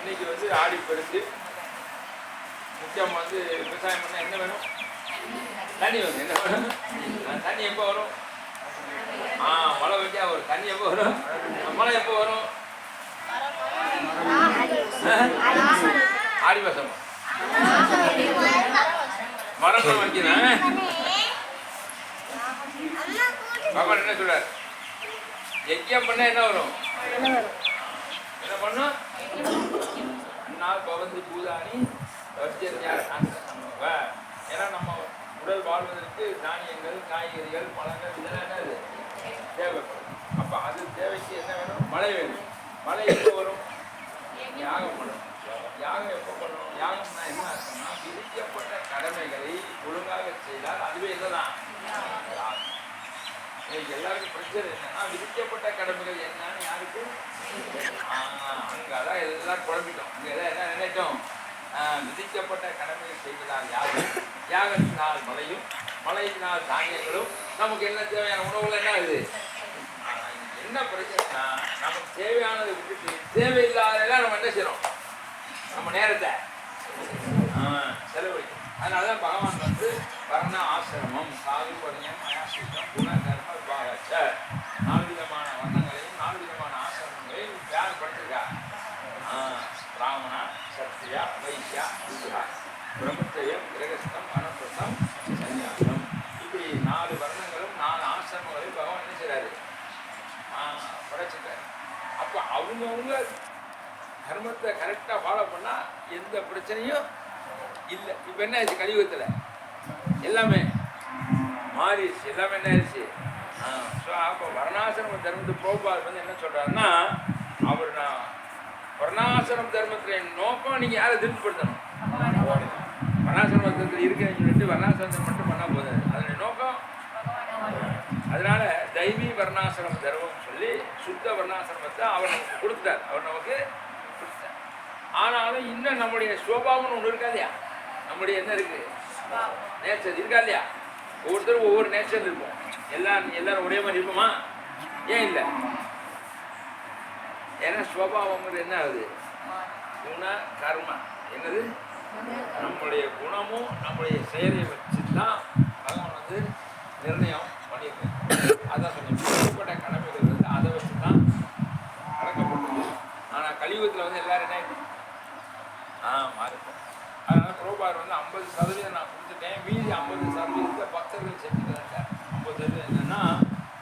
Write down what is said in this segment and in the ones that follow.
இன்னைக்கு வந்து ஆடிப்பெருக்கு முக்கியமாக வந்து விவசாயம் பண்ணால் என்ன வேணும்? தண்ணி வேணும். என்ன வேணும்? தண்ணி எப்போ வரும்? மழை பெஞ்சா வரும். தண்ணி எப்போ வரும்? மழை எப்போ வரும்? ஆடி மாசம் மரம் வைக்கிறேன். பகவான் என்ன சொல்றாரு? யஜ்யம் பண்ண என்ன வரும்? என்ன பண்ணும்? பவந்தி பூதானி ஏன்னா நம்ம உடல் வாழ்வதற்கு தானியங்கள், காய்கறிகள், பழங்கள் இதெல்லாம் என்னது தேவைப்படும். அப்போ அது தேவைக்கு என்ன வேணும்? மழை வேணும். மழை எப்போ வரும்? யாகம் பண்ணணும். யாகம் எப்போ பண்ணணும்? யாகம்னா என்ன அர்த்தம்னா விதிக்கப்பட்ட கடமைகளை ஒழுங்காக செய்தால் அதுவே என்னதான் எல்லாருக்கும் பிரச்சனை என்னன்னா விதிக்கப்பட்ட கடமைகள் என்னன்னு யாருக்கும் அங்கதான் எல்லாம் குழம்பிட்டோம். இங்க என்ன நினைச்சோம்? விதிக்கப்பட்ட கடமைகள் செய்வதால் யாரும், யாகத்தினால் மழையும், மழையினால் தானியங்களும், நமக்கு என்ன தேவையான உணவுகள் என்ன ஆகுது? என்ன பிரச்சனைனா நமக்கு தேவையானதை விட்டுட்டு தேவையில்லாதெல்லாம் நம்ம என்ன செய்யறோம்? நம்ம நேரத்தை செலவழிக்கும். அதனாலதான் பகவான் வந்து வர்ண ஆசிரமம், சாது, பரியம், அயாசித்தம், குண, கர்ம, விபாகச்ச 4 விதமான வர்ணங்களையும் 4 விதமான ஆசிரமங்களையும் யார் படுத்திருக்கா? பிராமணா, சத்ரியா, வைசியா, சூத்ரா, பிரம்மச்சரியம், கிரகஸ்தம், அனப்பிரஸ்தம், சன்னியாசம், இப்படி 4 வர்ணங்களும் 4 ஆசிரமங்களையும் பகவான் என்ன செய்றாரு? படைச்சிட்டாரு. அப்போ அவங்கவுங்க தர்மத்தை கரெக்டாக ஃபாலோ பண்ணால் எந்த பிரச்சனையும் இல்லை. இப்போ என்ன ஆயிடுச்சு? கலியுகத்தில் எல்லாமே மாறிடுச்சு. எல்லாமே என்ன ஆயிடுச்சு? ஸோ அப்போ வர்ணாசிரம தர்மத்தை பிரபுபாத் வந்து என்ன சொல்கிறாருன்னா, அவர் நான் வர்ணாசிரம தர்மத்தின் நோக்கம் நீங்கள் யாரை திருப்திப்படுத்தணும்? வர்ணாசிரம தர்மத்தில் இருக்கேன்னு சொல்லிட்டு வர்ணாசிரமத்தை மட்டும் பண்ணால் போதாது. அதனுடைய நோக்கம் அதனால தெய்வீ வர்ணாசிரம தர்மம் சொல்லி சுத்த வர்ணாசிரமத்தை அவர் நமக்கு கொடுத்தார். அவர் நமக்கு கொடுத்தார். ஆனாலும் இன்னும் நம்முடைய சுபாவம்னு ஒன்று இருக்கா இல்லையா? நம்முடைய என்ன இருக்கு? நேச்சர் இருக்கா இல்லையா? ஒவ்வொருத்தரும் ஒவ்வொரு நேச்சர் இருப்போம். எல்லாரும் ஒரே மாதிரி இருப்போமா? ஏன் இல்லை? ஏன்னா சுபாவம்ங்கிறது என்ன ஆகுது? குண கர்ம என்னது? நம்முடைய குணமும் நம்முடைய செயலை வச்சு தான் பகவான் வந்து நிர்ணயம் பண்ணியிருக்கேன். அதான் சொன்னேன், விதிக்கப்பட்ட கடமைகள் வந்து அதை வச்சு தான் நடக்கப்பட்டது. ஆனால் கலியுகத்தில் வந்து எல்லாரும் என்ன மாறிப்போம். அதனால பிரபுபார் வந்து 50% நான் கொடுத்துட்டேன், மீதி 50% பக்தர்கள் செஞ்சுக்கிறாங்க. 50% என்னன்னா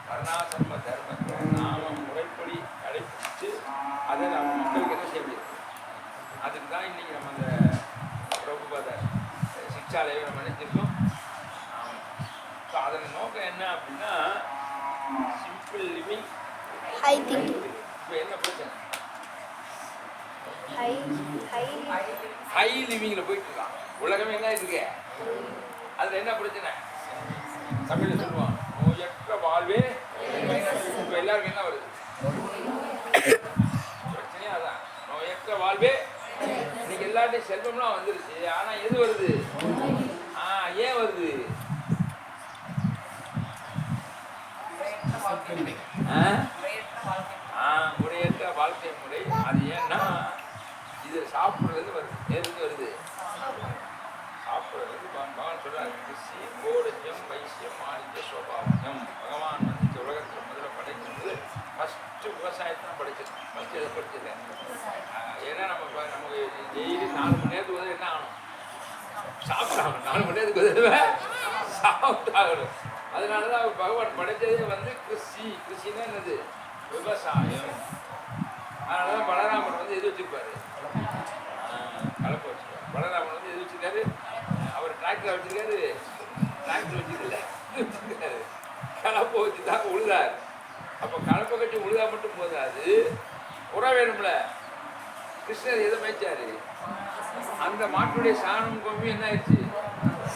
வர்ணாசிரம தர்மத்தை நாம முறைப்படி கடைபிடிச்சு அதை நம்ம மக்களுக்கு என்ன செய்ய முடியும்? அதுக்கு தான் இன்னைக்கு நம்ம அந்த பிரபுபாத சிக்ஷாலயை நம்ம நினைச்சிருக்கோம். ஸோ அதன் நோக்கம் என்ன அப்படின்னா சிம்பிள் லிவிங், ஹை திங்கிங். இப்போ என்ன பிரச்சனை? ஹை லிவிங்கில் போயிட்டு இருக்கான். உலகமே என்ன இருக்கு? அதில் என்ன பிரச்சனை? தமிழில் சொல்லுவான் நோயற்ற வாழ்வே. இப்போ எல்லாருக்கும் என்ன வருது? பிரச்சனையே அதான், நோயற்ற வாழ்வே. இன்னைக்கு எல்லார்ட்டையும் செல்வம்லாம் வந்துருச்சு. ஆனால் எது வருது? ஏன் வருது? முறையற்ற வாழ்க்கை முறை. அது ஏன்னா இது சாப்பிட்றது வருது. எதுக்கு வருது? சாப்பிட்றது. பகவான் சொல்றாரு, கிருஷி, கோடஜம், வைசியம், ஆதித்ய, சோபாவனம். பகவான் வந்து இந்த உலகத்தில் முதல்ல படைக்கிறது ஃபஸ்ட்டு விவசாயத்தை தான் படிச்சிருக்கேன். ஃபஸ்ட்டு எதை படிச்சிருக்கேன்? ஏன்னா நமக்கு டெய்லி 4 மணி நேரத்துக்கு வந்து என்ன ஆகணும்? சாப்பிட்டாகணும். 4 மணி நேரத்துக்கு வந்து சாப்பிட்டாகணும். அதனாலதான் பகவான் படைத்ததே வந்து கிருஷின்னா என்னது? விவசாயம். அதனாலதான் பலராமன் வந்து எது வச்சிருப்பாரு? கலப்பை வச்சிருப்பாரு. பலராமன் வந்து எது வச்சிருக்காரு? அவர் டிராக்டர் வச்சிருக்காரு. டிராக்டர் வச்சிருக்காரு, கலப்பை வச்சு தான் உழுதார். அப்போ கலப்பை கட்டி உழுதா மட்டும் போதாது, உரம் வேணும்ல. கிருஷ்ணர் எதை மேய்ச்சாரு? அந்த மாட்டுடைய சாணம் கொம்பி என்ன ஆயிடுச்சு?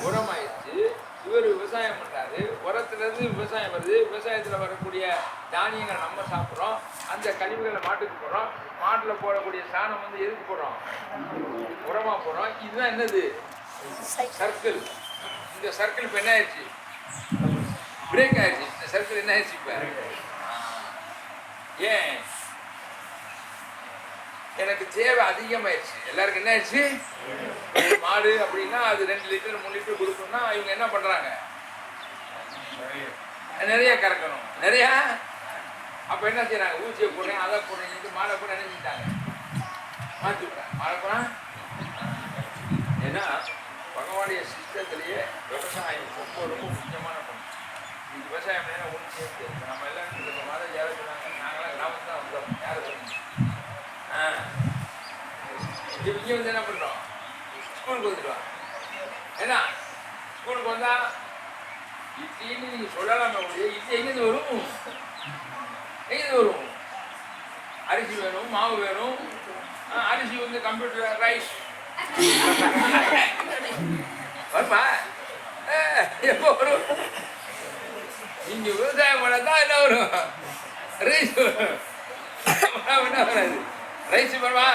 உரம் ஆயிடுச்சு. இவர் விவசாயம் பண்ணுறாரு. உரத்துலேருந்து விவசாயம் வருது. விவசாயத்தில் வரக்கூடிய தானியங்கள் நம்ம சாப்பிட்றோம். அந்த கழிவுகளை மாட்டுக்கு போடுறோம். மாட்டில் போடக்கூடிய சாணம் வந்து எதுக்கு போடுறோம்? உரமாக போடுறோம். இதுதான் என்னது? சர்க்கிள். இந்த சர்க்கிள் இப்போ என்ன ஆயிடுச்சு? பிரேக் ஆயிடுச்சு. இந்த சர்க்கிள் என்ன ஆயிடுச்சு? இப்போ ஏன் எனக்கு தேவை அதிகமாயிடுச்சு. எல்லாருக்கும் என்ன ஆயிடுச்சு? மாடு அப்படின்னா அது 2 லிட்டர் 3 லிட்டர் கொடுக்கணும்னா இவங்க என்ன பண்றாங்க? நிறைய கறக்கணும், நிறைய. அப்ப என்ன செய்யறாங்க? ஊசியை போடுறேன், அதை போடுறேன், மாடை கூட என்ன செஞ்சிட்டாங்க? மாற்றி விட்டாங்க. மாடை கூட ஏன்னா பகவானுடைய சிஸ்டத்திலேயே விவசாயம் ரொம்ப ரொம்ப முக்கியமான பணம். விவசாயம் பண்ணா ஒன்று சேர்த்து நம்ம எல்லாம் இந்த மாதிரி யாரும் சொன்னாங்க, நாங்களாம் கிராமத்து தான் வந்தோம். யாரும் சொன்னீங்க? இங்கே வந்து என்ன பண்ணுறோம்? ஸ்கூலுக்கு வந்துடுவாங்க. ஏன்னா ஸ்கூலுக்கு வந்தா இட்லின்னு நீங்கள் சொல்லலாமே முடியாது. இட்லி எங்கேருந்து வரும்? எங்கேருந்து வரும்? அரிசி வேணும், மாவு வேணும். அரிசி வந்து கம்ப்யூட்டர் ரைஸ் வருமா? எப்போ வரும்? நீங்க விவசாயம் பண்ணதான் என்ன வரும்? ரைஸ் என்ன வராது. ரைஸ் வருமா?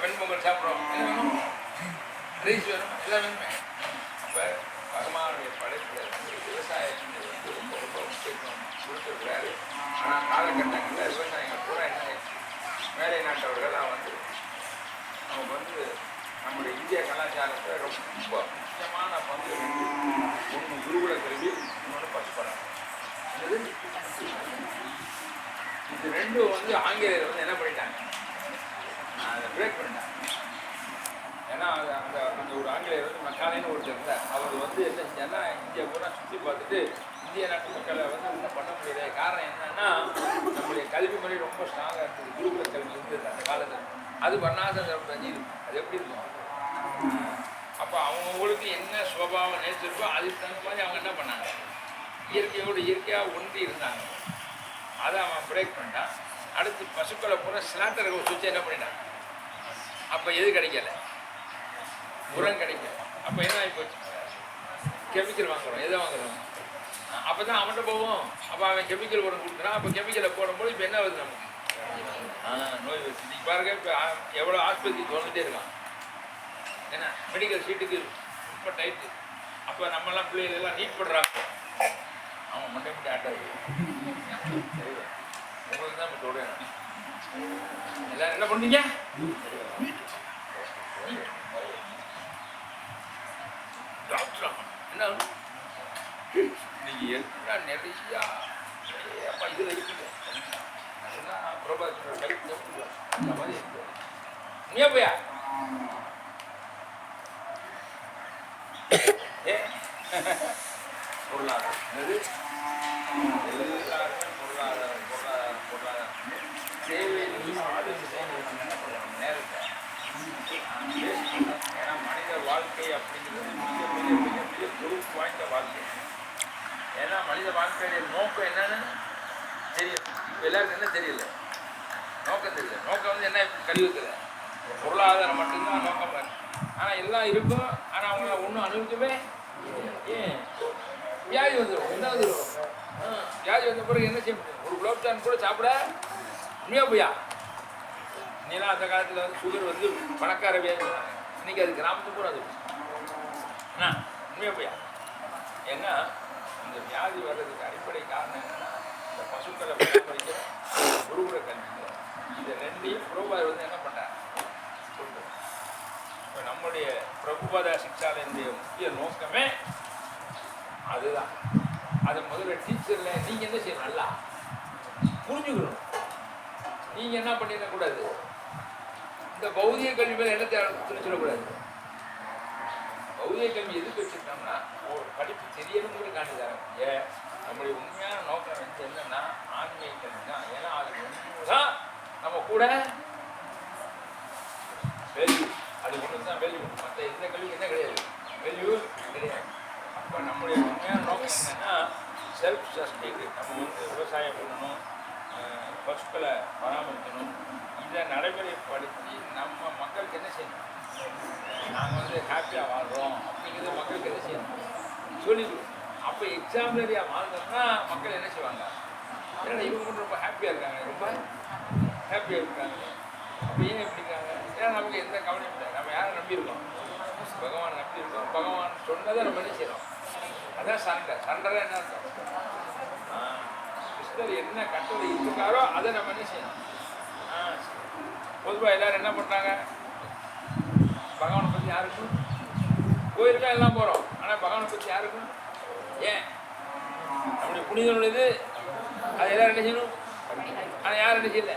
வெண்பொங்கல் சாப்பிட்றோம், என்ன வேணும்? ரைஸ் வேணும், எல்லாம் வேணுமே. அப்போ பகவானுடைய படைப்பில் விவசாயத்துக்கு வந்து ரொம்ப ரொம்ப முக்கியத்துவம் கொடுத்துருக்கிறாரு. ஆனால் காலகட்டங்களில் விவசாயிகள் பூரா என்ன மேலை நாட்டவர்கள்லாம் வந்து நமக்கு வந்து நம்முடைய இந்திய கலாச்சாரத்தை ரொம்ப முக்கியமான பங்கு வந்து ஒன்று குருகுல கல்வி, இன்னொன்று பசுப்படம். இது ரெண்டும் வந்து ஆங்கிலேயர் வந்து என்ன பண்ணிட்டாங்க? அதை பிரேக் பண்ணிட்டாங்க. ஏன்னா அந்த அந்த ஒரு ஆங்கிலேயர் வந்து மக்காலேன்னு ஒருத்தர் இருந்தார். அவர் வந்து என்ன செஞ்சார்னா இந்தியா பூரா சுற்றி பார்த்துட்டு இந்திய நாட்டு மக்களை வந்து ஒன்றும் பண்ண முடியாது. காரணம் என்னன்னா நம்முடைய கல்வி முறை ரொம்ப ஸ்ட்ராங்காக இருக்குது. குருகுல கல்வி இருந்தது அந்த காலத்தில். அது வர்ணாசிரமம் இருக்கும். அது எப்படி இருக்கும்? அப்போ அவங்களுக்கு என்ன சுபாவம் நேச்சிருக்கோ அதுக்கு தகுந்த மாதிரி அவங்க என்ன பண்ணாங்க? இயற்கையோடு இயற்கையாக ஒன்றி இருந்தாங்க. அதை அவன் பிரேக் பண்ணிட்டான். அடுத்து பசுக்களை பூரா ஸ்லாட்டரை சுவிட்சை என்ன பண்ணிட்டான்? அப்போ எது கிடைக்கல? உரம் கிடைக்கல. அப்போ என்ன ஆகி போச்சு? கெமிக்கல் வாங்குறோம். எதை வாங்குறோம்? அப்போ தான் அவன்கிட்ட போவோம். அப்போ அவன் கெமிக்கல் உரம் கொடுக்குறான். அப்போ கெமிக்கலை போடும்போது இப்போ என்ன வருது நமக்கு? நோய் வருது. இன்னைக்கு பாருங்க, இப்போ எவ்வளோ ஆஸ்பத்திரி தோணுகிட்டே இருக்கான். ஏன்னா மெடிக்கல் சீட்டுக்கு ரொம்ப டைட்டு. அப்போ நம்மலாம் பிள்ளைகள் எல்லாம் நீட் பண்ணுறாங்க. அவன் மண்டை மட்டும் ஆட்டாது. உங்களுக்கு தான் இப்போ தொடுறேன். எல்லாரும் என்ன பண்ணுறீங்க? டாக்டரா என்ன நீங்கள் எல்லாம் நிறையா அப்பா இதில் இருக்குது. அதெல்லாம் பிரபாகரோட கைட் அந்த மாதிரி இருக்கு. நீ போயா பொருளாதாரம் எல்லாருமே பொருளாதாரம் தேவை நேரத்தை. ஏன்னா மனித வாழ்க்கை அப்படிங்கிறது மிக பொறுப்பு வாய்ந்த வாழ்க்கை. ஏன்னா மனித வாழ்க்கையுடைய நோக்கம் என்னன்னு தெரியும். இப்போ எல்லாருக்கும் என்ன தெரியல? நோக்கம் தெரியல. நோக்கம் வந்து என்ன? கழிவுக்குது பொருளாதாரம் மட்டும்தான் நோக்கம் பாரு. ஆனால் எல்லாம் இருக்கும். ஆனால் அவங்கள ஒன்றும் அனுபவிக்கவே ஏன் வியாதி வந்துடும். என்ன வந்துடும்? வியாதி வந்த பிறகு என்ன செய்ய முடியும்? ஒரு குலோப்ஜான் கூட சாப்பிட உண்மையாக போயா? நீலாம் அந்த காலத்தில் வந்து சுகர் வந்து பணக்கார வியாதி சொன்னாங்க. இன்னைக்கு அது கிராமத்துக்கு கூட அது என்ன உண்மையாக போயா? ஏன்னா இந்த வியாதி வர்றதுக்கு அடிப்படை காரணம் என்னன்னா இந்த பசுக்களை பராமரிக்கிற குருகுல கல்வி. இதை ரெண்டையும் பிரபுபாதர் வந்து என்ன பண்ணார்? இப்போ நம்முடைய பிரபுபாத சிக்ஷாலயனுடைய முக்கிய நோக்கமே அதுதான். அதை முதல்ல டீச்சரில் நீங்கள் என்ன செய்யணும்? நல்லா புரிஞ்சுக்கணும். நீங்கள் என்ன பண்ணிடக்கூடாது? இந்த பௌதிக கல்வி மேலே என்ன சொல்லக்கூடாது. பௌதிக கல்வி எதுக்கு வச்சுருக்கோம்னா ஒரு படிப்பு தெரியணும் கூட காண்டிதாரம். ஏன் நம்முடைய உண்மையான நோக்கம் வந்து என்னன்னா ஆன்மீக கல்வி தான். ஏன்னா அது தான் நம்ம கூட வேல்யூ. அது ஒன்று தான் வேல்யூ. மற்ற எந்த கல்வி என்ன கிடையாது, வேல்யூ கிடையாது. அப்போ நம்முடைய உண்மையான நோக்கம் என்னன்னா செல்ஃப் சஸ்டெயின். நம்ம வந்து விவசாயம் பண்ணணும், பசுக்களை பராமரிக்கணும். இதை நடைமுறைப்படுத்தி நம்ம மக்களுக்கு என்ன செய்யணும்? நாங்கள் வந்து ஹாப்பியாக வாழ்கிறோம் அப்படிங்கிறது மக்களுக்கு என்ன செய்யணும்? சொல்லிக்கணும். அப்போ எக்ஸாம்பிளரியாக வாழ்ந்தோம்னா மக்கள் என்ன செய்வாங்க? ஏன்னா இவங்க மட்டும் ரொம்ப ஹாப்பியாக இருக்காங்க, ரொம்ப ஹாப்பியாக இருக்காங்க. அப்போ ஏன் எப்படி இருக்காங்க? ஏன்னா நமக்கு எந்த கவலையும் இல்லை. நம்ம யாரை நம்பியிருக்கோம்? பகவான் நம்பியிருக்கோம். பகவான் சொன்னதை நம்ம என்ன செய்யறோம்? அதான் சண்டை. சண்டைதான் என்ன அர்த்தம்? கிருஷ்ணர் என்ன கட்டளை இருக்காரோ அதை நம்ம என்ன செய்யணும்? பொதுவாக எல்லோரும் என்ன பண்ணுறாங்க, பகவானை பற்றி யாருக்கும் கோயிலுக்காக எல்லாம் போகிறோம், ஆனால் பகவானை பற்றி யாருக்கும் ஏன் நம்முடைய புனிதனுடையது அது எல்லோரும் என்ன செய்யணும், ஆனால் யாரும் என்ன செய்யல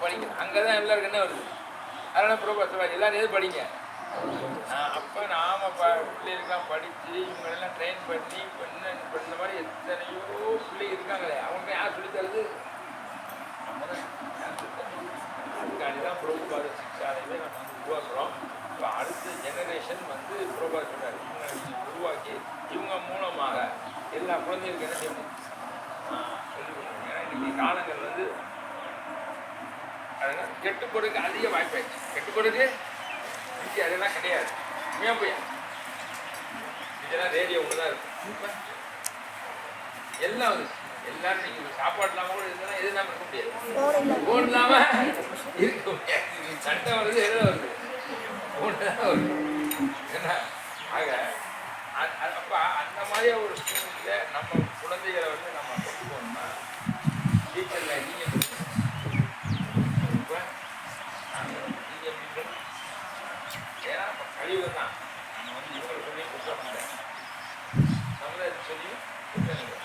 படிக்கணும். அங்கே தான் எல்லாருக்கும் என்ன வருது, அதனால் ப்ரோபாஸ் எல்லோரும் எது படிங்க. அப்போ நாம் பிள்ளைகளுக்கெல்லாம் படித்து இவங்களெல்லாம் ட்ரெயின் பண்ணி இந்த மாதிரி எத்தனையோ பிள்ளைங்க இருக்காங்களே, அவங்க யார் சொல்லித்தருது, நம்ம தான் அதுக்காண்டி தான் ப்ரோபாத சிக்ஷாலையே நம்ம வந்து உருவாக்குறோம். இப்போ அடுத்த ஜெனரேஷன் வந்து ப்ரோபாத சொல்கிறார், இவங்க உருவாக்கி இவங்க மூலமாக எல்லா குழந்தைகளுக்கு என்ன செய்யணும் சொல்லிக் கொடுக்கணும். ஏன்னா இன்றைக்கி காலங்கள் வந்து அதனால் கெட்டுப்படுக்கு அதிக வாய்ப்பாயிடுச்சு. கெட்டுப்படுக்கு இங்கே அதெல்லாம் கிடையாது. ஏன் போய் இதெல்லாம் ரேடியோ ஒன்று தான் இருக்கும், எல்லாம் வந்து எல்லாரும் நீங்கள் சாப்பாடு இல்லாமல் கூட இருந்தாலும் எது இல்லாமல் இருக்க முடியாது, ஃபோன் இல்லாமல் இருக்க முடியாது. சட்டை வருது எதில் வருது, ஃபோன் தான் வருது. ஏன்னா ஆக அப்போ அந்த மாதிரியே ஒரு சூழ்நிலை நம்ம குழந்தைகளை வந்து நம்ம கொண்டு போகணும்னா டீச்சரில் நீங்கள் இப்போ நீங்கள் ஏன்னா இப்போ கழிவு தான் நம்ம வந்து இவங்களை சொல்லி குற்றம் இல்லை, நம்மளை சொல்லியும் குற்றம் இல்லை.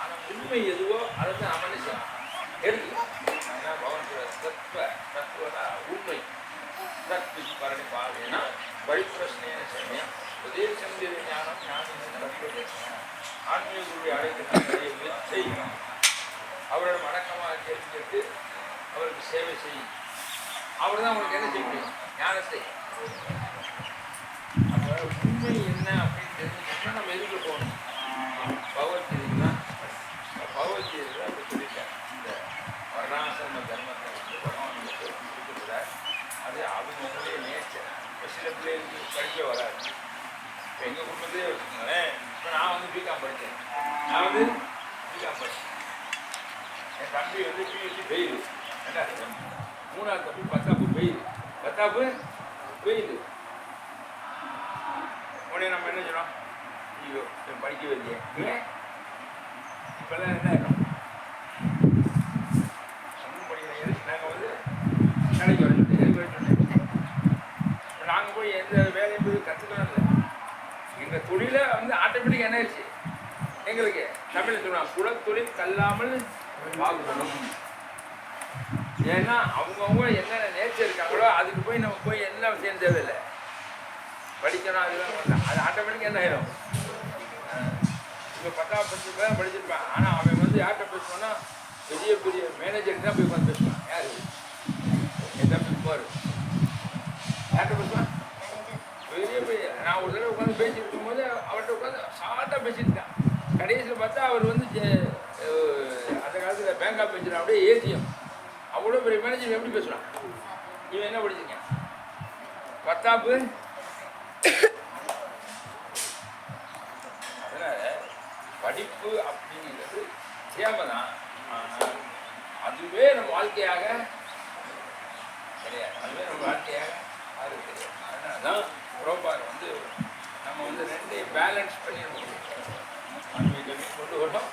ஆனால் உண்மை எதுவோ அதை தான் அமலிசம் எடுத்துக்கலாம். ஏன்னா பவன் தத்துவனா உண்மை தத்து பரணி பாருன்னா வழிப்பிரச்சனையான சமயம் உதய சந்திர ஞானம் ஞானம் தத்துவ ஆன்மீக குருவை அழைக்க நிறைய முயற்சி செய்யணும். அவரோட வணக்கமாக கேட்டு கேட்டு அவருக்கு சேவை செய்யும். அவர் தான் உங்களுக்கு என்ன செய்ய முடியும், ஞானத்தை. அப்போ உண்மை என்ன அப்படின்னு தெரிஞ்சுக்கணும்னா நம்ம எதுக்கு போகணும், பகவத்கீதைக்கு தான். பகவத்கீதை தான் இப்போ சொல்லிட்டேன், இந்த வர்ணாசிரம தர்மத்தை வந்து பகவான் கொடுக்குறார். அது அவங்களுடைய நேச்சர். இப்போ சில பிள்ளைகளுக்கு படிக்க வராது. இப்போ எங்கள் குடும்பத்திலே வச்சுக்கோங்களேன், இப்போ நான் வந்து பிகாம் படித்தேன், நான் வந்து பிகாம் படித்தேன். என் தம்பி வந்து பியூசி பெயில், என்ன மூணாவது தம்பி பத்தாப்பு பெயில், பத்தாப்பு பெயில். உடனே நம்ம என்ன சொன்னோம், ஐயோ படிக்கவே இல்லையே, ஏன் இப்போல்லாம் என்ன ஆகிடும் சமூகம் படிக்கிற நாங்கள் வந்து கடைக்கு வர சொன்னேன், எனக்கு வர சொன்னேன். இப்போ நாங்கள் போய் எந்த வேலையும் போய் கற்றுக்கலாம் இல்லை. எங்கள் தொழிலை வந்து ஆட்டோமேட்டிக்காக என்ன ஆயிடுச்சு, எங்களுக்கு தமிழ் சொல்லுவாங்க குலத்தொழில் கல்லாமல் பார்க்கணும். ஏன்னா அவங்கவுங்க என்னென்ன நேச்சர் இருக்காங்களோ அதுக்கு போய் நம்ம போய் என்ன செய்ய தேவையில்லை, படிக்கணும் அதெல்லாம் பண்ணலாம். அது ஆட்டோமேட்டிக்காக என்ன ஆகிடும். இப்போ 10ஆம் படிச்சு தான் படிச்சிருப்பான், ஆனால் அவன் வந்து யார்கிட்ட பேசுவான்னா பெரிய பெரிய மேனேஜருக்கு தான் போய் உட்காந்து பேசுவான். யார் எந்த குமார் யார்கிட்ட பேசுவான், பெரிய பெரிய. நான் ஒரு தடவை உட்காந்து பேசிட்டு இருக்கும்போது அவர்கிட்ட உட்காந்து ஷார்ட்டாக பேசிட்டு இருக்கான். கடைசியில் பார்த்தா அவர் வந்து அந்த காலத்தில் பேங்க் ஆஃப் பேசுகிறான், அப்படியே ஏடிஎம். அவ்வளோ பெரிய மேனேஜர் எப்படி பேசுகிறான். இவன் என்ன படிச்சிருக்கேன், 10ஆப்பு. அதனால் படிப்பு அப்படிங்கிறது தேவை தான், ஆனால் அதுவே நம்ம வாழ்க்கையாக கிடையாது. அதுவே நம்ம வாழ்க்கையாக அது கிடையாது. அதனால தான் ப்ரோபார் வந்து நம்ம வந்து ரெண்டையும் பேலன்ஸ் பண்ணிடணும். ஆன்மீக கொண்டு வரோம்,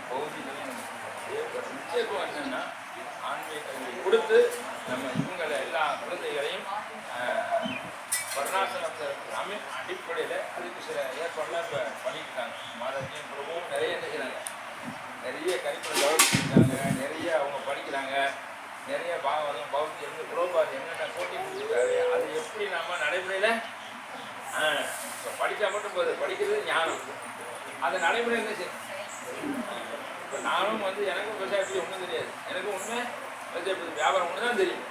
பௌதிக நிச்சயம் என்னென்னா ஆன்மீக கல்வி கொடுத்து நம்ம இவங்களை எல்லா குழந்தைகளையும் வர்ணாசிரமத்தில் இருக்கிற அடிப்படையில் அதுக்கு சில ஏற்பாடுலாம் இப்போ பண்ணியிருக்காங்க. மாதாஜியும் பிரபுவும் நிறைய நினைக்கிறாங்க, நிறைய கரிக்குலம் டெவலப் பண்ணியிருக்காங்க, நிறைய அவங்க படிக்கிறாங்க, நிறைய பாகவதம் பௌத்தி இருந்து புரோபாதி என்னென்ன போட்டி கொடுத்துருக்காரு. அது எப்படி நம்ம நடைமுறையில் இப்போ படித்தா மட்டும் போகுது, படிக்கிறது ஞானம், அது நடைமுறை என்ன செய்யும். இப்போ நானும் வந்து எனக்கும் விவசாயத்துக்கு ஒன்றும் தெரியாது, எனக்கும் உண்மை விவசாயத்துக்கு வியாபாரம் ஒன்று தான் தெரியும்.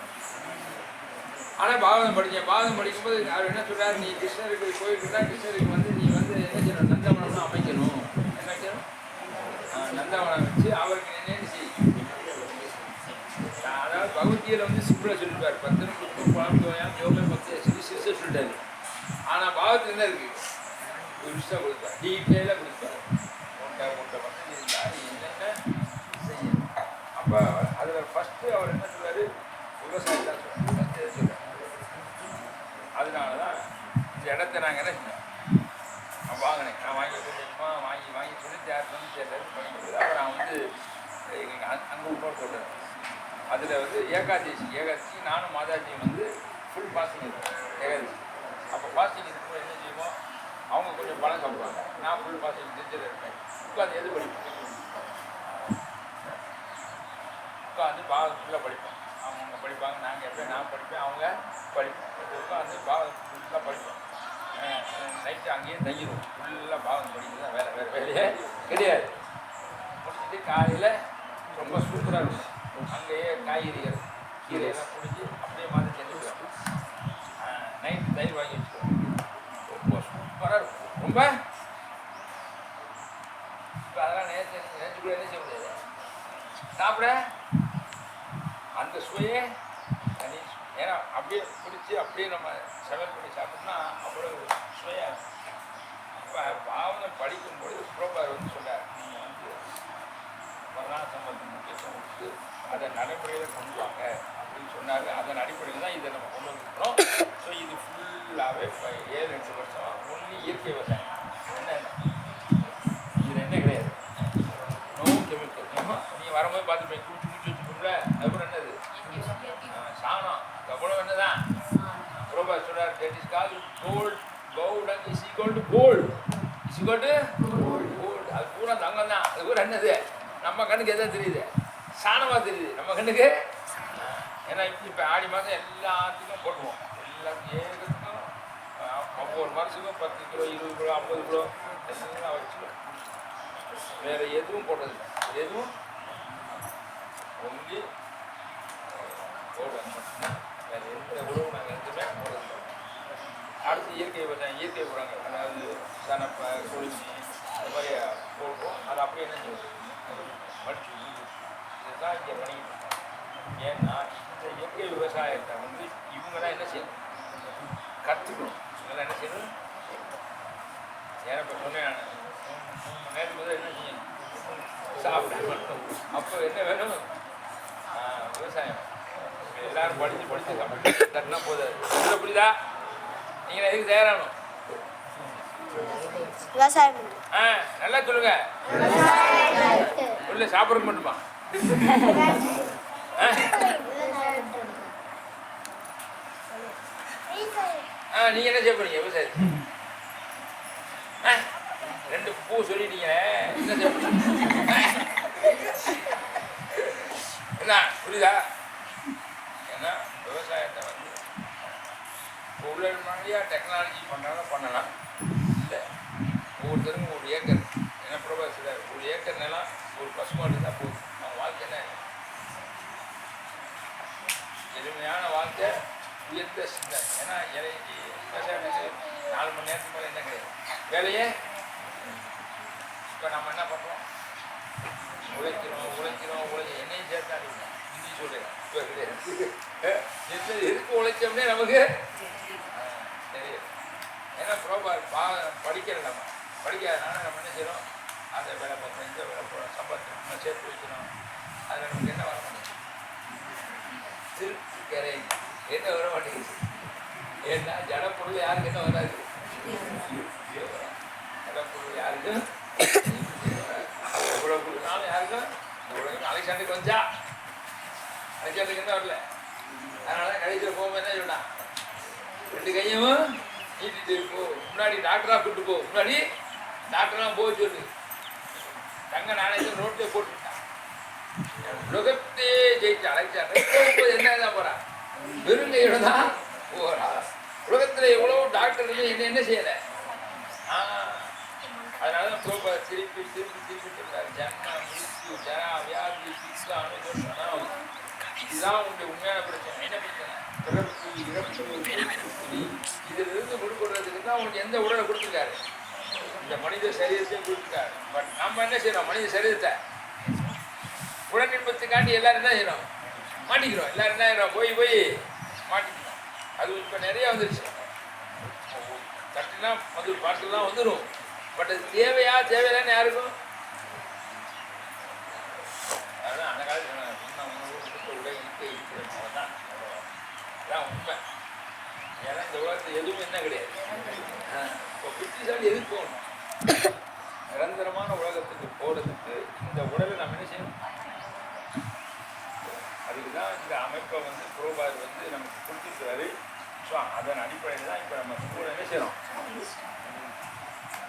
ஆனால் பாகவதம் படித்தேன். பாகவதம் படிக்கும்போது அவர் என்ன சொல்கிறார், நீ கிருஷ்ணருக்கு போயிட்டு இருந்தால் கிருஷ்ணருக்கு வந்து நீ வந்து என்ன செய்யணும், நந்தவனம்னு அமைக்கணும். என்ன செய்யணும், நந்தவனம் வச்சு அவருக்கு என்ன செய்யும். அதாவது பகவத்கீதையில் வந்து சிம்பிளாக சொல்லியிருப்பார், 10 குடும்பம் குழந்தையாம் யோகமே பக்தியை சொல்லி சிறுசாக சொல்லிட்டாரு. ஆனால் பாகவத்தில் என்ன இருக்குது, ஒரு விஷயம் கொடுப்பார், டீட்டெயிலாக கொடுப்பார். உன்ட்ட வசதி இருந்தால் என்னென்ன செய்யும். அப்போ அதில் ஃபஸ்ட்டு அவர் என்ன சொல்வார், விவசாயம் தான் சொல்லுவார், ஃபஸ்ட்டு சொல்கிறார். அதனால தான் இந்த இடத்த நாங்கள் என்ன செஞ்சோம், நான் வாங்கினேன். நான் வாங்கி கொஞ்சமாக வாங்கி சொல்லி யார் பண்ணிட்டு அப்புறம் நான் வந்து எங்கள் அங்கே இன்னொரு போட்டேன். அதில் வந்து ஏகாதசி நானும் மாதாஜி பாசிங் இருக்கும் கிடையாது. அப்போ பாசிங் இருக்கும்போது என்ன செய்வோம், அவங்க கொஞ்சம் பணம் சாப்பிடுவாங்க, நான் ஃபுல் பாசிங் செஞ்சுட்டு இருப்பேன். உட்காந்து எது படிப்பேன், உட்காந்து பாகம் ஃபுல்லாக படிப்போம். அவங்க படிப்பாங்க, நாங்கள் எப்போ நான் படிப்பேன், அவங்க படிப்போம். உட்காந்து பாகம் ஃபுல்லாக படிப்போம். நைட்டு அங்கேயே தங்கிடுவோம். ஃபுல்லாக பாகம் படிக்கிறது தான் வேலை, வேறு வேலையே கிடையாது. முடிச்சுட்டு காலையில் ரொம்ப சூப்பராக இருக்கும். அங்கேயே காய்கறிகள் கீரையெல்லாம் பிடிச்சி அப்படியே மாதிரி செஞ்சுக்குவோம். நைட்டு தயிர் வாங்கி வச்சுக்குவோம். ரொம்ப சூப்பராக இருக்கும். ரொம்ப இப்போ அதெல்லாம் நேற்று கூட என்ன செய்ய முடியாது. சாப்பிட அந்த சுவையே தனி. ஏன்னா அப்படியே பிடிச்சி அப்படியே நம்ம சமையல் பண்ணி சாப்பிட்டோம்னா அவ்வளோ சுவையாக இருக்கும். இப்போ பாவனை படிக்கும்போது புரோபார் வந்து சொன்னார், நீங்கள் வந்து வர்ணா சம்பந்தம் முக்கியத்துவம் கொடுத்து அதை நடைமுறையில் கொண்டு வாங்க அப்படின்னு சொன்னார். அதன் அடிப்படையில் தான் இதை நம்ம கொண்டு வந்துருக்கிறோம். ஸோ இது ஃபுல்லாகவே இப்போ 7-8 வருஷம் ஒன்லி இயற்கை விவசாயம். என்ன இதில் என்ன கிடையாது, நோ கெமிக்கல். நீங்கள் வரும்போது பார்த்துப்பேன் குளிச்சு குளிச்சு வச்சுக்கோங்கள. அதுக்கப்புறம் என்னது சாணம், அவ்வளோ என்னதான் புரோபார் சொல்கிறார், that is call gold. Cow dung is equal to gold. Is equal to gold. அது பூரா தங்கம் தான். அது பூரா என்னது நம்ம கண்ணுக்கு எதாவது தெரியுது, சாணமாக தெரியுது நம்ம கண்ணுக்கு. ஏன்னா இப்போ ஆடி மாதம் எல்லாத்துக்கும் போடுவோம், எல்லாத்துக்கும் ஏகத்துக்கும் ஒவ்வொரு மாதத்துக்கும் 10 கிலோ 20 கிலோ 50 கிலோ எல்லாம் வச்சுக்கணும். வேறு எதுவும் போடுறது எதுவும் ஒன்லி போடுறது மட்டும்தான். வேறு எந்த உணவு நாங்கள் எதுவுமே போடுறது. அடுத்து இயற்கை விவசாயம், இயற்கை உரங்கள், அதாவது சனப்பை கொழுச்சி இந்த மாதிரி போடுவோம். அது அப்படியே என்ன செய்வோம் மடிச்சு இதுதான் இங்கே பண்ணிக்கிட்டு இருக்கோம். ஏன்னா இந்த இயற்கை விவசாயத்தை வந்து இவங்க தான் என்ன செய்யணும், கற்றுக்கணும். இவங்கெல்லாம் என்ன செய்யணும். ஏன்னா இப்போ சொன்னேன் நான் 3 மணி நேரத்துக்கு முதல்ல என்ன செய்யணும், சாப்பிட மட்டும். அப்போ என்ன வேணும், விவசாயம். எல்லாரும் படித்து சாப்பிட்டு தட்டினா போதாது. இதில் புரியுதா, நீங்கள் எதுக்கு தயாராகணும், விவசாயம். நல்லா சொல்லுங்க. உள்ள சாப்பிட்றது மட்டுமா, நீங்க என்ன செய்ய போறீங்க விவசாயத்துக்கு? 2 பூ சொல்லிட்டீங்களே, என்ன செய்ய போறீங்க? என்ன புரியுதா? ஏன்னா விவசாயத்தை வந்து உள்ள மாதிரியா டெக்னாலஜி பண்ணாலும் பண்ணலாம். இல்லை ஒவ்வொருத்தருக்கும் 1 ஏக்கர், என்ன பிரபாசில 1 ஏக்கர் நிலம், ஒரு பசுமாடு இருந்தால் போதும். அவங்க வாழ்க்கை என்ன எளிமையான வாழ்க்கை, உயர்ந்த சிந்தனை. ஏன்னா விவசாயம் 4 மணி நேரத்துக்கு மேலே என்ன கிடையாது வேலையே. இப்போ நம்ம என்ன பண்ணுறோம், உழைக்கிறோம் என்னையும் சேர்த்தா ஹிந்தி சொல்கிறேன். இப்போ கிடையாது, எதுக்கு உழைச்சோம்னே நமக்கு தெரியும். ஏன்னா ப்ரோபார் படிக்கிற நம்ம படிக்காதனால நம்ம என்ன செய்யணும், அந்த வேலை பார்க்கணும், இந்த வேலை போகிறோம், சம்பளத்தை நம்ம சேர்த்து வைக்கணும். அதில் நமக்கு என்ன வர மாட்டேங்குது, திருப்தி கரை என்ன வர மாட்டேங்குது. ஏன்னா ஜடப்பொருள் யாருக்கு என்ன வராது, ஜடப்பொருள் யாருக்கும் இவ்வளோ கொடுத்தாலும் யாருக்கும் இவ்வளோ. அலெக்சாண்டருக்கு வந்தா அலெக்சாண்டருக்கு என்ன வரல. அதனால கடைசியில் போகும்போது என்ன சொன்னான், 2 கையும் நீட்டிட்டு போ, முன்னாடி டாக்டராக கூப்பிட்டு போ, முன்னாடி டாக்டராக போக சொல்லு. தங்க நாணயத்தை ரோட்லேயே போட்டுட்டான். உலகத்தையே ஜெயிச்சு அலெக்சாண்டர் என்னதான் போகிறான், வெறுங்கையோட தான் போகிறா. உலகத்தில் எவ்வளோ டாக்டர் என்ன செய்யலை. அதனால தான் ப்ரோபார் திருப்பி சொல்றாரு, ஜன்ம மிருத்யு ஜரா வியாதி சிக்ஷா அனுபவம். இதுதான் உங்களுடைய உண்மையான பிரச்சனை. என்ன பிரச்சனை, பிறப்பு இறப்பு. இதிலிருந்து விடுபடுறதுக்கு தான் உங்களுக்கு எந்த உடலை கொடுத்துருக்காரு, இந்த மனித சரீரத்தையும் கொடுத்துருக்காரு. பட் நம்ம என்ன செய்யறோம், மனித சரீரத்தை உடல் இன்பத்துக்காண்டி எல்லாரும் என்ன செய்யறோம், மாட்டிக்கிறோம். எல்லாரும் என்ன செய்யறோம், போய் மாட்டிக்கிறோம். அது இப்போ நிறைய வந்துருச்சு. தட்டுனா வந்து பார்சல்லாம் வந்துடும். பட் அது தேவையில்லைன்னு யாருக்கும். அதுதான் அந்த காலத்தில் உடை இருக்கிற தான் அதான் உண்மை. ஏன்னா இந்த உலகத்தில் எதுவும் என்ன கிடையாது. இப்போ புத்திசாலி எதுக்கு போகணும், நிரந்தரமான உலகத்துக்கு போகிறதுக்கு இந்த உடலை நம்ம என்ன செய்யணும். அதுக்கு தான் இந்த அமைப்பை வந்து ப்ரோபார் வந்து நமக்கு கொடுத்துருக்காரு. ஸோ ஸோ அதன் அடிப்படையில் தான் இப்போ நம்ம கூட என்ன செய்யறோம்,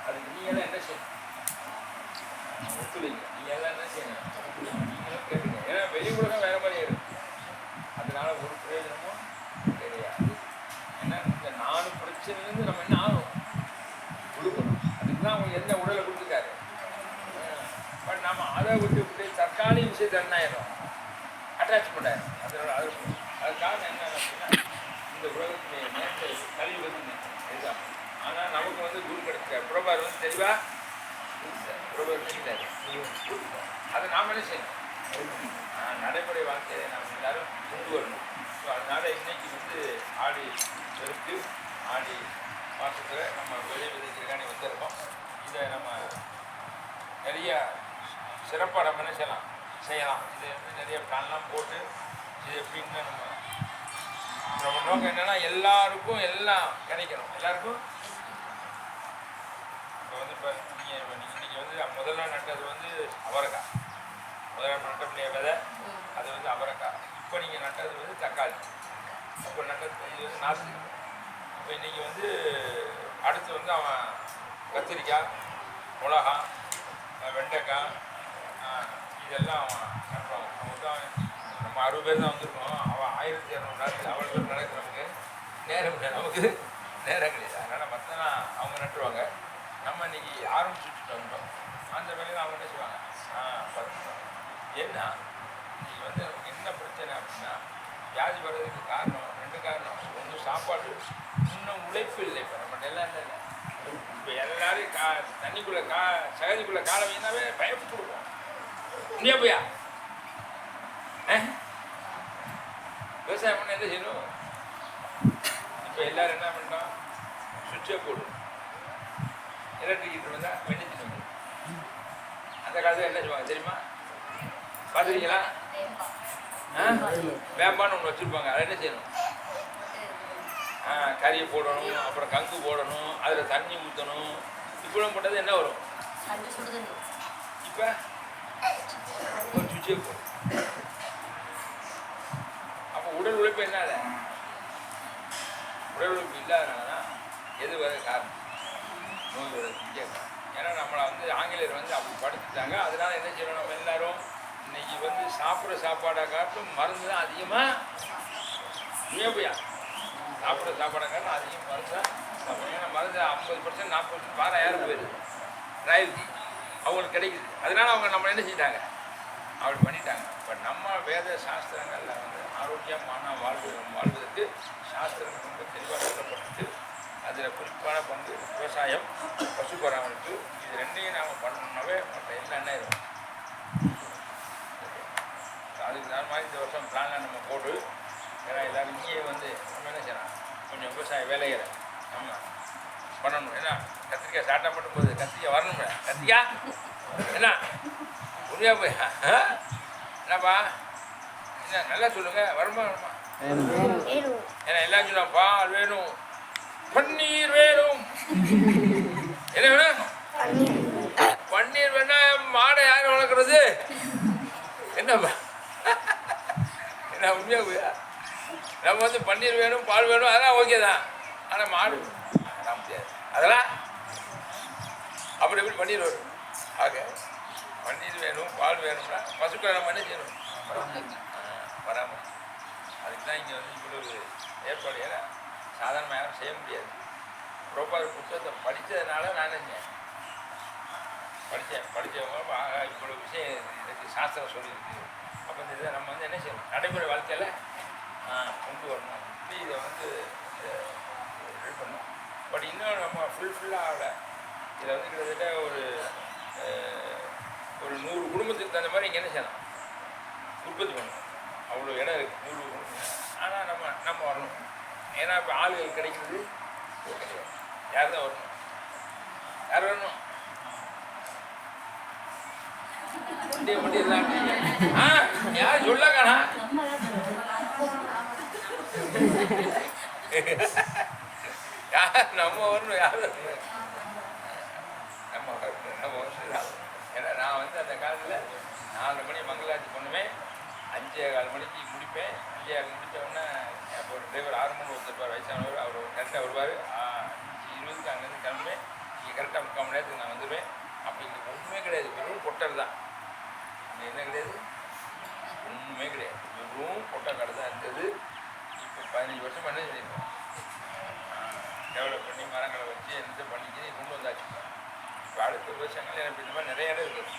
அதுக்கு நீங்களாம் என்ன செய்யணும், ஒத்துழைங்க. நீங்களாம் என்ன செய்யணும், நீங்களும் கேட்டுங்க. ஏன்னா வெளி உலகம் வேற மாதிரி இருக்கு, அதனால ஒரு பிரயோஜனமும் கிடையாது. ஏன்னா இந்த 4 பிரச்சனைலேருந்து நம்ம என்ன ஆகும், கொடுக்கணும். அதுக்கு தான் அவங்க எந்த உடலை கொடுத்துருக்காரு. பட் நம்ம அதை விட்டு தற்காலிக விஷயத்தை என்ன ஆயிடும், அட்டாச்மெண்ட் ஆயிடும். அதோட அது காரணம் என்ன அப்படின்னா இந்த உலகத்துடைய நேரத்தை கழிவுவது இதுதான். ஆனால் நமக்கு வந்து குரு கிடைக்க புரோபார் வந்து தெளிவா புரோபார் அதை நாம் என்ன செய்யணும், நடைமுறை வாழ்க்கையை நாம் எல்லாரும் கொண்டு வரணும். ஸோ அதனால இன்னைக்கு வந்து ஆடி பெருக்கு ஆடி மாதத்தில் நம்ம விளை விதைக்கிறக்கானே வந்திருக்கோம். இதை நம்ம நிறைய சிறப்பாக நம்ம என்ன செய்யலாம். இது வந்து நிறைய பிளான்லாம் போட்டு இது எப்படின்னு நம்ம நோக்கம் என்னென்னா எல்லாருக்கும் எல்லாம் கிடைக்கணும். எல்லாருக்கும் இப்போ நீங்கள் இன்றைக்கி வந்து முதல்ல நட்டது வந்து அவரைக்காய், முதல்ல நட்டக்கூடிய விதை அது வந்து அவரைக்காய். இப்போ நீங்கள் நட்டது வந்து தக்காளி, இப்போ நட்டது இது வந்து நாற்று. இப்போ இன்றைக்கி வந்து அடுத்து வந்து அவன் கத்திரிக்காய், மிளகா, வெண்டைக்காய் இதெல்லாம் அவன் நட்டுறான். அவங்க தான் நம்ம 60 பேர் தான் வந்திருக்கோம். அவன் 1200 நாட்கள் அவ்வளோ பேர் நடக்கிறவங்க நேரம் இல்லை, நமக்கு நேரம் கிடையாது. அதனால் மற்றனா அவங்க நட்டுருவாங்க. நம்ம இன்றைக்கி யாரும் சுற்றிட்டு வந்தோம். அந்த வேலையில் அவங்க என்ன செய்வாங்க, பார்த்துருவாங்க. ஏன்னா இன்றைக்கி வந்து நமக்கு என்ன பிரச்சனை அப்படின்னா வியாதி வர்றதுக்கு காரணம் 2 காரணம். ஒன்று சாப்பாடு, இன்னும் உழைப்பு இல்லை. இப்போ நம்ம எல்லாம் இல்லை. இப்போ எல்லோரும் தண்ணிக்குள்ளே சகதிக்குள்ளே காலை வைனாவே பயப்பு கொடுப்போம். இன்னையா போயா விவசாயம் பண்ண என்ன செய்யணும். இப்போ எல்லோரும் என்ன பண்ணிட்டோம், சுவிட்சை போடும், எலக்ட்ரிக் ஹீட்டர் வந்தால் வெண்ணிச்சு வந்து. அந்த காலத்தில் என்ன செய்வாங்க தெரியுமா, பார்த்துருக்கீங்களா? வேம்பான்னு ஒன்று வச்சுருப்பாங்க. அதை என்ன செய்யணும், கறியை போடணும், அப்புறம் கங்கு போடணும், அதில் தண்ணி ஊற்றணும். இவ்வளோ போட்டது என்ன வரும், இப்போ ஒரு சுவிட்சே போடும். அப்போ உடல் உழைப்பு என்ன, உடல் உழைப்பு இல்லாதனால எது வர காரணம், நோய் வருது. ஏன்னா நம்மளை வந்து ஆங்கிலேயர் வந்து அப்படி படுத்துட்டாங்க. அதனால என்ன செய்யணும், நம்ம எல்லாரும் இன்னைக்கு வந்து சாப்பிட்ற சாப்பாடை காட்டும் மருந்து தான் அதிகமாக. போயா சாப்பிட்ற சாப்பாடை காட்டும் அதிகம் மருந்து தான் சாப்பிடும். ஏன்னா மருந்து 50% 40% வாரம் யாரும் போயிடுது, ராயல்டி அவங்களுக்கு கிடைக்குது. அதனால அவங்க நம்ம என்ன செஞ்சிட்டாங்க, அப்படி பண்ணிட்டாங்க. இப்போ நம்ம வேத சாஸ்திரங்களில் வந்து ஆரோக்கியமான வாழ்வதற்கு சாஸ்திரங்கள் ரொம்ப தெளிவாக சொல்லப்பட்டு அதில் குறிப்பான பங்கு விவசாயம், பசு பராமரிப்பு. இது ரெண்டையும் நாம் பண்ணணுன்னாவே மற்ற எல்லாம் என்ன ஆயிடும். அதுக்கு நான் மாதிரி இந்த வருஷம் பிளானில் நம்ம போட்டு, ஏன்னா எல்லோரும் இங்கேயே வந்து நம்ம என்ன செய்யலாம், கொஞ்சம் விவசாய வேலைகளை நம்ம பண்ணணும். ஏன்னா கத்திரிக்காய் ஸ்டார்ட்டாக பண்ணும்போது கத்திரிக்காய் வரணும்ல, கத்திரிக்காய் என்ன உண்மையாக போய் என்னப்பா என்ன நல்லா சொல்லுங்கள், வருமா ஏன்னா எல்லாம் சொல்லுவாங்க, பால் வேணும், பன்னீர் வேணும். என்ன வேணும், பன்னீர் வேணா மாடை யாரும் வளர்க்குறது என்னப்பா, என்ன உண்மையாக போயா நம்ம வந்து பன்னீர் வேணும், பால் வேணும், அதெல்லாம் ஓகே தான். ஆனால் மாடு நான் முடியாது, அதெல்லாம் அப்படி எப்படி பன்னீர் வரும். ஆக பன்னீர் வேணும், பால் வேணும்னா பசுக்களை நம்ம என்ன செய்யணும், வராமல். அதுக்கு தான் இங்கே வந்து இவ்வளவு ஏற்பாடு. ஏன்னா சாதாரணமாக யாரும் செய்ய முடியாது. புரோபார் புத்தகத்தை படித்ததுனால நான் செஞ்சேன், படித்தவங்க ஆக இவ்வளோ விஷயம் எனக்கு சாஸ்திரம் சொல்லியிருக்கு. அப்போ இந்த இதை நம்ம வந்து என்ன செய்யணும், நடைமுறை வாழ்க்கையில் கொண்டு வரணும். இப்படி இதை வந்து இது பண்ணணும். பட் இன்னும் நம்ம ஃபுல்லாக ஆகலை. இதில் வந்து கிட்டத்தட்ட ஒரு 100 குடும்பத்துக்கு தகுந்த மாதிரி இங்கே என்ன செய்யலாம், உற்பத்தி பண்ணணும். அவ்வளோ இடம் இருக்குது, 100 குடும்பம். ஆனால் நம்ம வரணும். ஏன்னா இப்போ ஆளுகள் கிடைக்கிறது கிடையாது. யார் தான் வரணும், யார் வரணும், வண்டியை எல்லாம் யார் சொல்லக்கானா யார் நம்ம வரணும், யார் நம்ம வரணும். ஏன்னா நான் வந்து அந்த காலத்தில் 4 மணி மங்களாட்சி பண்ணுவேன், 5:15 மணிக்கு முடிப்பேன். 5:15 முடித்தோடனே அப்போ ஒரு டிரைவர் 6 மணி ஒருத்தர் வயசானவர், அவர் கரெக்டாக வருவார். 5:20 அங்கேருந்து கிளம்புவேன், இங்கே கரெக்டாக 3/4 மணி நேரத்துக்கு நான் வந்துடுவேன். அப்போ இங்கே ஒன்றுமே கிடையாது, வெறும் பொட்டல் தான். இங்கே என்ன கிடையாது, ஒன்றுமே கிடையாது, வெறும் பொட்டை கடை தான் இருந்தது. இப்போ 15 வருஷம் என்ன பண்ணியிருக்கோம், டெவலப் பண்ணி மரங்களை வச்சு என்ன பண்ணிச்சு கொண்டு வந்தாச்சு. இப்போ அடுத்த விவசாயங்கள் எனக்கு இந்த மாதிரி நிறைய இடம் இருக்குது.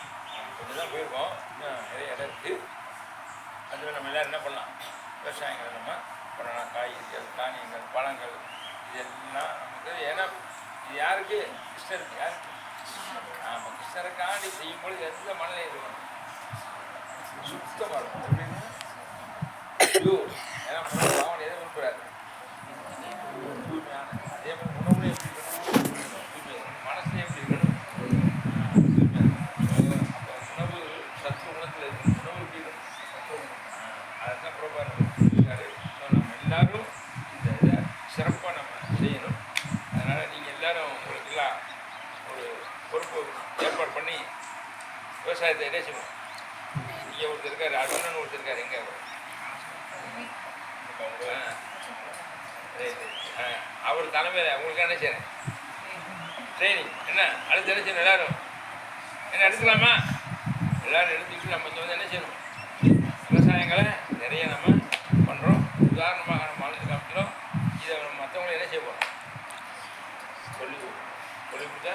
கொஞ்சம் தான் போயிருக்கோம், இன்னும் நிறைய இடம் இருக்குது. அதில் நம்ம எல்லோரும் என்ன பண்ணலாம், விவசாயங்களை நம்ம பண்ணலாம். காய்கறிகள், தானியங்கள், பழங்கள், இதெல்லாம் நமக்கு. ஏன்னா இது யாருக்கு, கிருஷ்ணருக்கு. யாருக்கு? ஆமாம், கிருஷ்ணருக்காண்டி செய்யும்போது எந்த மனநிலை இருக்கணும், சுத்தமாக இருக்கும். எப்படின்னா ஏன்னா அவன் எதை விரும்புகிறாரு, தூய்மையான. அதே மாதிரி உணவுல எப்படி இருக்கணும், தூய்மை. மனசுல எப்படி இருக்கணும், அப்போ உணவு சத்து குணத்தில் இருக்கணும். உணவு எப்படி இருக்கணும், அதுதான் பிரபாரம் இருக்காரு. நம்ம எல்லாரும் இந்த இதை சிறப்பாக நம்ம செய்யணும். அதனால் நீங்கள் எல்லோரும் உங்களுக்கெல்லாம் ஒரு பொறுப்பு ஏற்பாடு பண்ணி விவசாயத்தை என்ன செய்யணும். இங்கே ஒருத்தர் இருக்கார், அண்ணன் ஒருத்தர் இருக்கார், எங்கே அவர் தலைமையில் உங்களுக்கு என்ன செய்யறேன் ட்ரைனிங். என்ன அடுத்து என்ன செய்யணும், எல்லோரும் என்ன எடுக்கலாமா, எல்லோரும் எடுத்துக்கிட்டு நம்ம இங்கே வந்து என்ன செய்யணும், விவசாயங்களை நிறைய நம்ம பண்ணுறோம். உதாரணமாக நம்ம வாழ்ந்து காமிக்கிறோம். இதை நம்ம மற்றவங்களை என்ன செய்ய போகிறோம், சொல்லி கொடுத்தா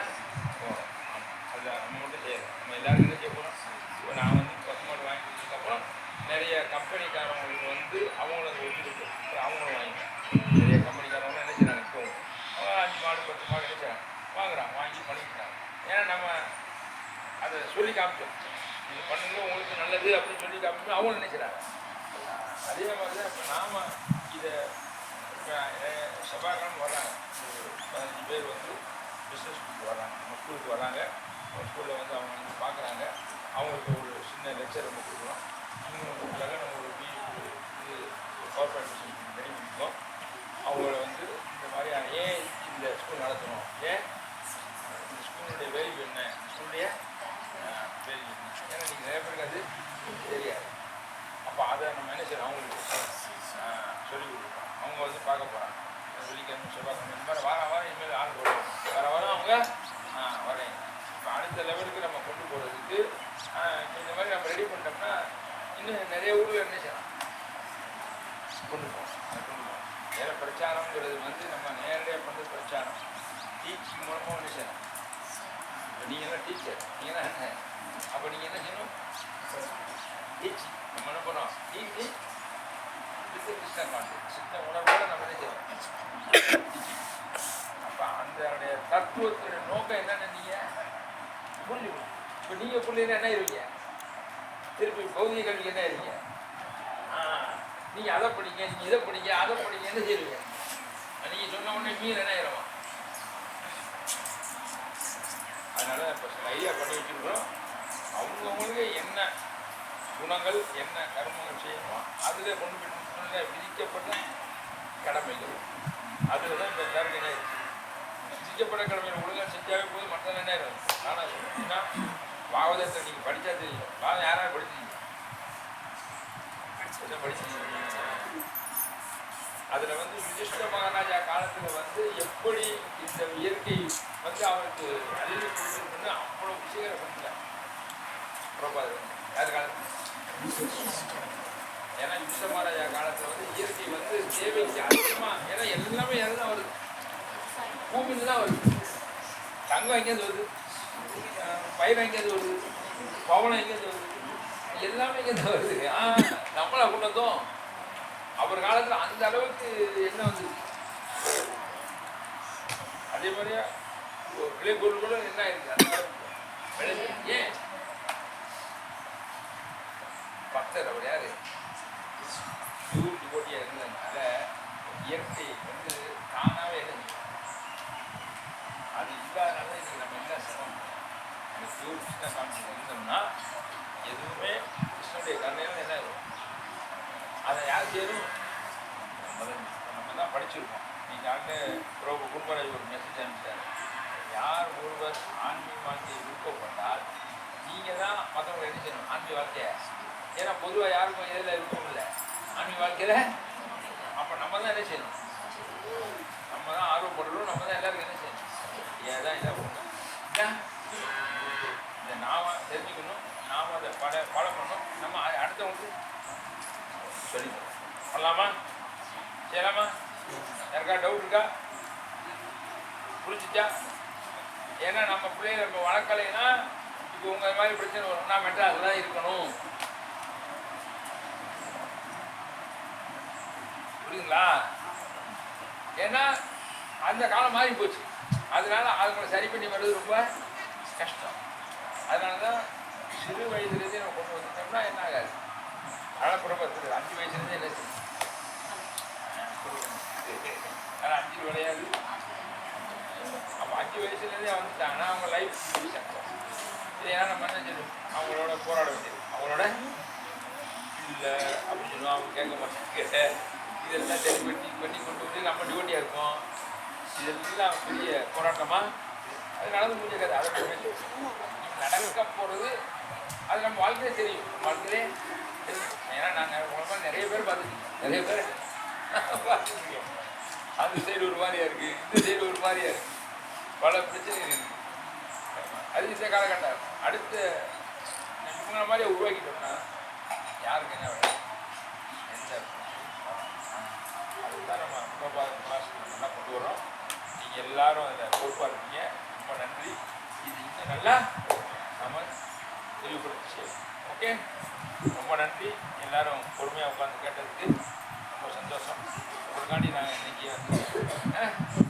போகிறோம். ஆமாம், அதில் நம்ம மட்டும் செய்யறோம். நம்ம எல்லோரும் என்ன செய்ய போகிறோம். இப்போ நான் வந்து 10 மாடு வாங்கி கொடுத்ததுக்கப்புறம் நிறைய கம்பெனிக்காரவங்களுக்கு வந்து அவங்கள ஒத்துக்கிட்டு அவங்களும் வாங்கிக்கலாம். நிறைய கம்பெனிக்காரவங்களும் என்ன செய்யறாங்க, இப்போ அவங்க 5 மாடு 10 மாடு என்ன செய்யறாங்க, வாங்குறாங்க, வாங்கி பண்ணிக்கிட்டாங்க. ஏன்னா நம்ம அதை சொல்லி காமிச்சோம், இது பண்ணுங்க உங்களுக்கு நல்லது அப்படின்னு சொல்லி காமிச்சோம், அவங்களும் நினைக்கிறாங்க. அதே மாதிரி தான் இப்போ நாம் இதை இப்போ செவ்வாய்க்கிழமை வர்றாங்க, ஒரு 15 பேர் வந்து பிஸ்னஸ் ஸ்கூலுக்கு வர்றாங்க, நம்ம ஸ்கூலுக்கு வர்றாங்க. நம்ம ஸ்கூலில் வந்து அவங்க வந்து பார்க்குறாங்க. அவங்களுக்கு ஒரு சின்ன லெக்சர் நம்ம கொடுக்குறோம். இவங்களுக்காக நம்ம ஒரு இது கார்பரேட் மிஷன் ரெடி பண்ணிக்கோம். அவங்கள வந்து இந்த மாதிரியான ஏன் இந்த ஸ்கூல் நடத்தணும், ஏன் இந்த ஸ்கூலுடைய வேல்யூ என்ன, இந்த ஸ்கூலுடைய வேல்யூ என்ன, ஏன்னா நீங்கள் நிறைய பேருக்கு அது தெரியாது. அப்போ அதை நம்ம என்ன செய்யணும், அவங்களுக்கு சொல்லிக் கொடுப்போம். அவங்க வந்து பார்க்க போகிறாங்க, வெள்ளிக்கிழமை செவ்வாய்க்கிழமை இந்த மாதிரி வாரம் இனிமேல் ஆள் போடுவோம். வாரம் அவங்க வரேன். இப்போ அடுத்த லெவலுக்கு நம்ம கொண்டு போகிறதுக்கு இந்த மாதிரி நம்ம ரெடி பண்ணிட்டோம்னா இன்னும் நிறைய ஊரில் என்ன செய்யலாம், கொண்டு போவோம். வேலை பிரச்சாரங்கிறது வந்து நம்ம நேரடியாக பண்ணுறது பிரச்சாரம். டீச்சிங் மூலமாக என்ன செய்யணும். இப்போ நீங்கள்லாம் டீச்சர், நீங்கள்லாம் என்ன, அப்போ நீங்கள் என்ன செய்யணும், டீச்சிங். நம்ம என்ன பண்ணுறோம், டீச்சிங் வித் கிருஷ்ண கான்செப்ட், சித்த உணர்வோடு நம்ம என்ன செய்யணும். அப்போ அந்த தத்துவத்துடைய நோக்கம் என்னென்ன நீங்கள் புரிஞ்சுக்கணும். இப்போ நீங்கள் புரிஞ்சுன்னா என்ன இருவீங்க, திருப்பி பௌதிக கல்விக்கு என்ன இருவீங்க, நீங்கள் அதை படிங்க, நீங்கள் இதை படிங்க, அதை படிங்க, என்ன செய்வீங்க. நீங்கள் சொன்ன உடனே மீன் என்ன ஆயிடுமா. அதனால் இப்போ சில ஐடியா பண்ணி வச்சுருக்கிறோம். அவங்கவுங்களுக்கு என்ன குணங்கள், என்ன கர்மங்கள் செய்யணுமோ அதில் கொண்டு போய் விதிக்கப்பட்ட கடமைகள், அதில் தான் இப்போ எல்லாருக்கும் என்ன ஆயிடுச்சு. விதிக்கப்பட்ட கடமைகள் ஒழுங்காக செஞ்சாவே போது, மற்ற என்ன ஆயிடும். ஆனால் சொன்னீங்கன்னா பாகவதத்தை நீங்கள் படித்தா தெரியும். பாகம் யாராவது படிச்சிருக்கீங்க, படிச்சிருக்கீங்க. அதில் வந்து யுதிஷ்ட மகாராஜா காலத்தில் வந்து எப்படி இந்த இயற்கை வந்து அவருக்கு அழிவு கொடுத்துருக்குன்னு அவ்வளோ விஷயங்களை சொன்னாங்க. பிரபாது யார் காலத்தில், ஏன்னா யுதிஷ்ட மகாராஜா காலத்தில் வந்து இயற்கை வந்து தேவைக்கு அதிகமாக, ஏன்னா எல்லாமே எதுதான் வருது, பூமியில் தான் வருது. தங்கம் எங்கேருந்து வருது, பயிர் எங்கேருந்து வருது, பவனம் எங்கேருந்து வருது, எல்லாமே எங்கேருந்து வருது. நம்மளை கொண்டு வந்தோம். அவர் காலத்தில் அந்த அளவுக்கு என்ன வந்து, அதே மாதிரியா விளைபொருள்களும் என்ன இருக்கு, அந்த அளவுக்கு விளைஞ்சு. ஏன் பக்தர் அவர் யாரு, போட்டியா இருந்ததுனால இயற்கை வந்து தானாவே இருந்துச்சு. அது இல்லாதனால இன்னைக்கு நம்ம என்ன சிரமம். அந்த பியூர் கிருஷ்ண காமிச்சு இருந்தோம்னா எதுவுமே கிருஷ்ணனுடைய கருணையில என்ன இருக்கும். அதை யார் சேரும், நம்ம தான் படிச்சிருக்கோம். நீங்கள் ஆண்டு பிரபு குருமராஜ் ஒரு மெசேஜ் அனுப்பிச்சார். யார் ஒருவர் ஆன்மீக வாழ்க்கையை விருப்பப்பட்டால் நீங்கள் தான் மற்றவங்களை என்ன செய்யணும், ஆன்மீக வாழ்க்கையை. ஏன்னா பொதுவாக யாருக்கும் எதில் விருப்பம் இல்லை ஆன்மீக வாழ்க்கையில். அப்போ அப்போ நம்ம தான் என்ன செய்யணும், நம்ம தான் ஆர்வப்படுறோம், நம்ம தான் எல்லாருக்கும் என்ன செய்யணும், ஏதான் இதாக பண்ணணும். இந்த நாம தெரிஞ்சுக்கணும், நாம் அதை ஃபாலோ பண்ணணும், நம்ம அடுத்தவங்களுக்கு சொல்லி பண்ணலாமா, செய்யலாமா? யாருக்கா டவுட் இருக்கா? புரிஞ்சிச்சா? ஏன்னா நம்ம பிள்ளைகளை நம்ம வளர்க்கலைன்னா இப்போ உங்கள் மாதிரி பிரச்சனை வரும். நான் மெட்ராஸில் தான் இருக்கணும், புரியுங்களா? ஏன்னா அந்த காலம் மாறி போச்சு. அதனால அவங்களை சரி பண்ணி வர்றது ரொம்ப கஷ்டம். அதனால தான் சிறு வயதுலேருந்தே நம்ம கொண்டு வந்துட்டோம்னா என்ன ஆகாது, அழப்புறப்பத்து 5 வயசுலேருந்தே என்ன செய்யும், ஆனால் 5 விளையாது. அப்போ 5 வயசுலேருந்தே வந்துட்டாங்கன்னா அவங்க லைஃப் இல்லையா, நம்ம என்ன செய்யணும், அவங்களோட போராட வேண்டியது. அவங்களோட இல்லை அப்படின்னு சொல்லுவோம், அவங்க கேட்க மாட்டாங்க. இதெல்லாம் பண்ணி கொண்டு வந்து நம்ம டியூட்டியாக இருக்கும். இதெல்லாம் பெரிய போராட்டமாக அது நடந்து முடிஞ்ச கதை. அதை நடக்க போகிறது அது நம்ம வாழ்க்கையே தெரியும், வாழ்க்கையிலே தெரியும். ஏன்னா நாங்கள் உங்களை நிறைய பேர் பார்த்துருக்கோம், நிறைய பேர் பார்த்துருக்கோம். அந்த சைடு ஒரு மாதிரியா இருக்குது, இந்த சைடு ஒரு மாதிரியா இருக்குது, பல பிரச்சனைகள் இருக்குது. அது இந்த காலகட்டம் அடுத்த இவங்களை மாதிரியே உருவாக்கிட்டோம்னா யாருக்கு என்ன வேணும், எந்த அதுதான் நம்ம நல்லா கொண்டு வரோம். நீங்கள் எல்லாரும் அதில் பொறுப்பாக இருக்கீங்க, ரொம்ப நன்றி. இது இன்னும் நல்லா நம்ம தெளிவுபடுத்தி. ஓகே, ரொம்ப நன்றி. எல்லோரும் பொறுமையாக உட்காந்து கேட்டதுக்கு ரொம்ப சந்தோஷம். உங்களுக்காண்டி நாங்கள் இன்றைக்கி வந்து